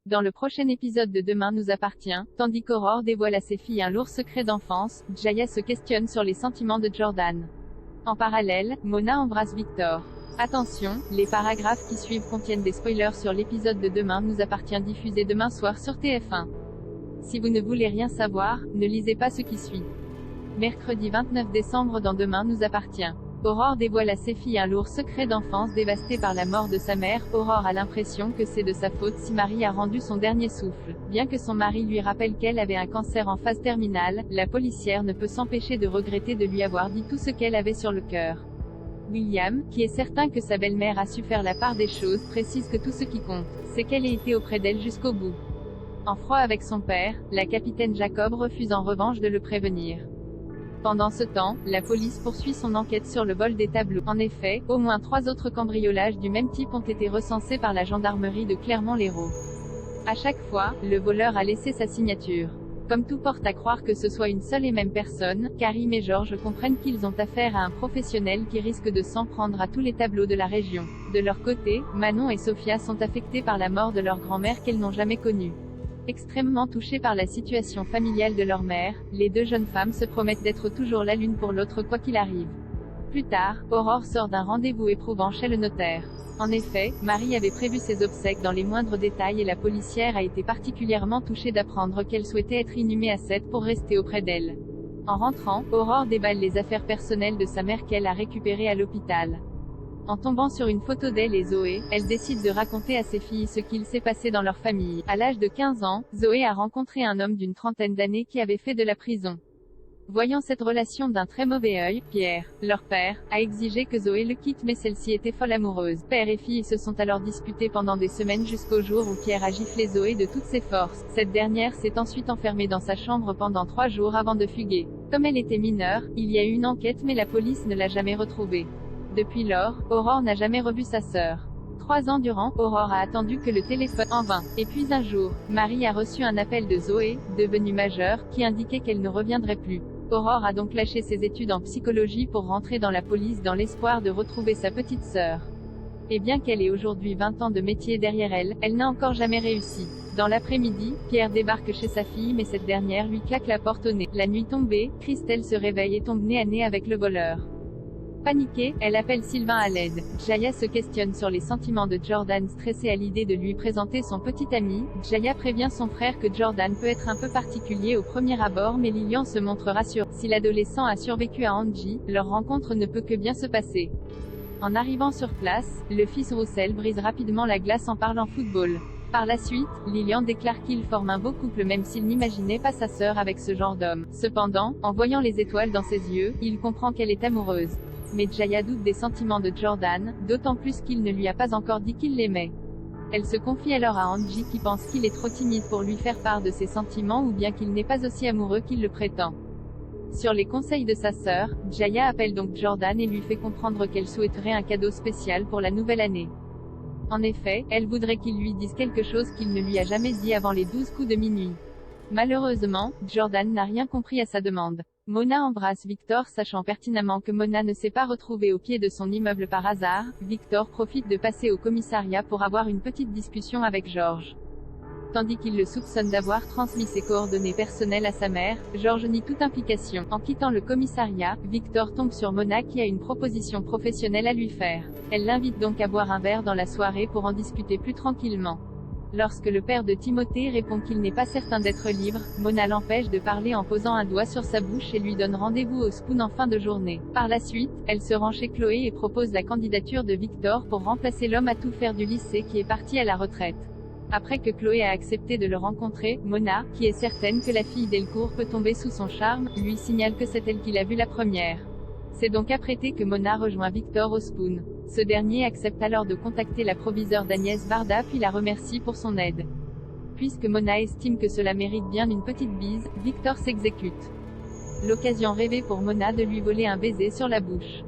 Dans le prochain épisode de Demain nous appartient, tandis qu'Aurore dévoile à ses filles un lourd secret d'enfance, Jaya se questionne sur les sentiments de Jordan. En parallèle, Mona embrasse Victor. Attention, les paragraphes qui suivent contiennent des spoilers sur l'épisode de Demain nous appartient diffusé demain soir sur TF1. Si vous ne voulez rien savoir, ne lisez pas ce qui suit. Mercredi 29 décembre dans Demain nous appartient. Aurore dévoile à ses filles un lourd secret d'enfance dévasté par la mort de sa mère. Aurore a l'impression que c'est de sa faute si Marie a rendu son dernier souffle. Bien que son mari lui rappelle qu'elle avait un cancer en phase terminale, la policière ne peut s'empêcher de regretter de lui avoir dit tout ce qu'elle avait sur le cœur. William, qui est certain que sa belle-mère a su faire la part des choses, précise que tout ce qui compte, c'est qu'elle ait été auprès d'elle jusqu'au bout. En froid avec son père, la capitaine Jacob refuse en revanche de le prévenir. Pendant ce temps, la police poursuit son enquête sur le vol des tableaux. En effet, au moins 3 autres cambriolages du même type ont été recensés par la gendarmerie de Clermont-Lérault. À chaque fois, le voleur a laissé sa signature. Comme tout porte à croire que ce soit une seule et même personne, Karim et Georges comprennent qu'ils ont affaire à un professionnel qui risque de s'en prendre à tous les tableaux de la région. De leur côté, Manon et Sophia sont affectées par la mort de leur grand-mère qu'elles n'ont jamais connue. Extrêmement touchées par la situation familiale de leur mère, les deux jeunes femmes se promettent d'être toujours là l'une pour l'autre quoi qu'il arrive. Plus tard, Aurore sort d'un rendez-vous éprouvant chez le notaire. En effet, Marie avait prévu ses obsèques dans les moindres détails et la policière a été particulièrement touchée d'apprendre qu'elle souhaitait être inhumée à Sète pour rester auprès d'elle. En rentrant, Aurore déballe les affaires personnelles de sa mère qu'elle a récupérées à l'hôpital. En tombant sur une photo d'elle et Zoé, elle décide de raconter à ses filles ce qu'il s'est passé dans leur famille. À l'âge de 15 ans, Zoé a rencontré un homme d'une trentaine d'années qui avait fait de la prison. Voyant cette relation d'un très mauvais œil, Pierre, leur père, a exigé que Zoé le quitte mais celle-ci était folle amoureuse. Père et fille se sont alors disputés pendant des semaines jusqu'au jour où Pierre a giflé Zoé de toutes ses forces. Cette dernière s'est ensuite enfermée dans sa chambre pendant 3 jours avant de fuguer. Comme elle était mineure, il y a eu une enquête mais la police ne l'a jamais retrouvée. Depuis lors, Aurore n'a jamais revu sa sœur. 3 ans durant, Aurore a attendu que le téléphone en vain. Et puis un jour, Marie a reçu un appel de Zoé, devenue majeure, qui indiquait qu'elle ne reviendrait plus. Aurore a donc lâché ses études en psychologie pour rentrer dans la police dans l'espoir de retrouver sa petite sœur. Et bien qu'elle ait aujourd'hui 20 ans de métier derrière elle, elle n'a encore jamais réussi. Dans l'après-midi, Pierre débarque chez sa fille mais cette dernière lui claque la porte au nez. La nuit tombée, Christelle se réveille et tombe nez à nez avec le voleur. Paniquée, elle appelle Sylvain à l'aide. Jaya se questionne sur les sentiments de Jordan. Stressée à l'idée de lui présenter son petit ami, Jaya prévient son frère que Jordan peut être un peu particulier au premier abord mais Lilian se montre rassurée. Si l'adolescent a survécu à Angie, leur rencontre ne peut que bien se passer. En arrivant sur place, le fils Roussel brise rapidement la glace en parlant football. Par la suite, Lilian déclare qu'ils forment un beau couple même s'il n'imaginait pas sa sœur avec ce genre d'homme. Cependant, en voyant les étoiles dans ses yeux, il comprend qu'elle est amoureuse. Mais Jaya doute des sentiments de Jordan, d'autant plus qu'il ne lui a pas encore dit qu'il l'aimait. Elle se confie alors à Angie qui pense qu'il est trop timide pour lui faire part de ses sentiments ou bien qu'il n'est pas aussi amoureux qu'il le prétend. Sur les conseils de sa sœur, Jaya appelle donc Jordan et lui fait comprendre qu'elle souhaiterait un cadeau spécial pour la nouvelle année. En effet, elle voudrait qu'il lui dise quelque chose qu'il ne lui a jamais dit avant les 12 coups de minuit. Malheureusement, Jordan n'a rien compris à sa demande. Mona embrasse Victor sachant pertinemment que Mona ne s'est pas retrouvée au pied de son immeuble par hasard. Victor profite de passer au commissariat pour avoir une petite discussion avec Georges. Tandis qu'il le soupçonne d'avoir transmis ses coordonnées personnelles à sa mère, Georges nie toute implication. En quittant le commissariat, Victor tombe sur Mona qui a une proposition professionnelle à lui faire. Elle l'invite donc à boire un verre dans la soirée pour en discuter plus tranquillement. Lorsque le père de Timothée répond qu'il n'est pas certain d'être libre, Mona l'empêche de parler en posant un doigt sur sa bouche et lui donne rendez-vous au Spoon en fin de journée. Par la suite, elle se rend chez Chloé et propose la candidature de Victor pour remplacer l'homme à tout faire du lycée qui est parti à la retraite. Après que Chloé a accepté de le rencontrer, Mona, qui est certaine que la fille Delcourt peut tomber sous son charme, lui signale que c'est elle qui l'a vu la première. C'est donc apprêté que Mona rejoint Victor au Spoon. Ce dernier accepte alors de contacter la proviseure d'Agnès Varda puis la remercie pour son aide. Puisque Mona estime que cela mérite bien une petite bise, Victor s'exécute. L'occasion rêvée pour Mona de lui voler un baiser sur la bouche.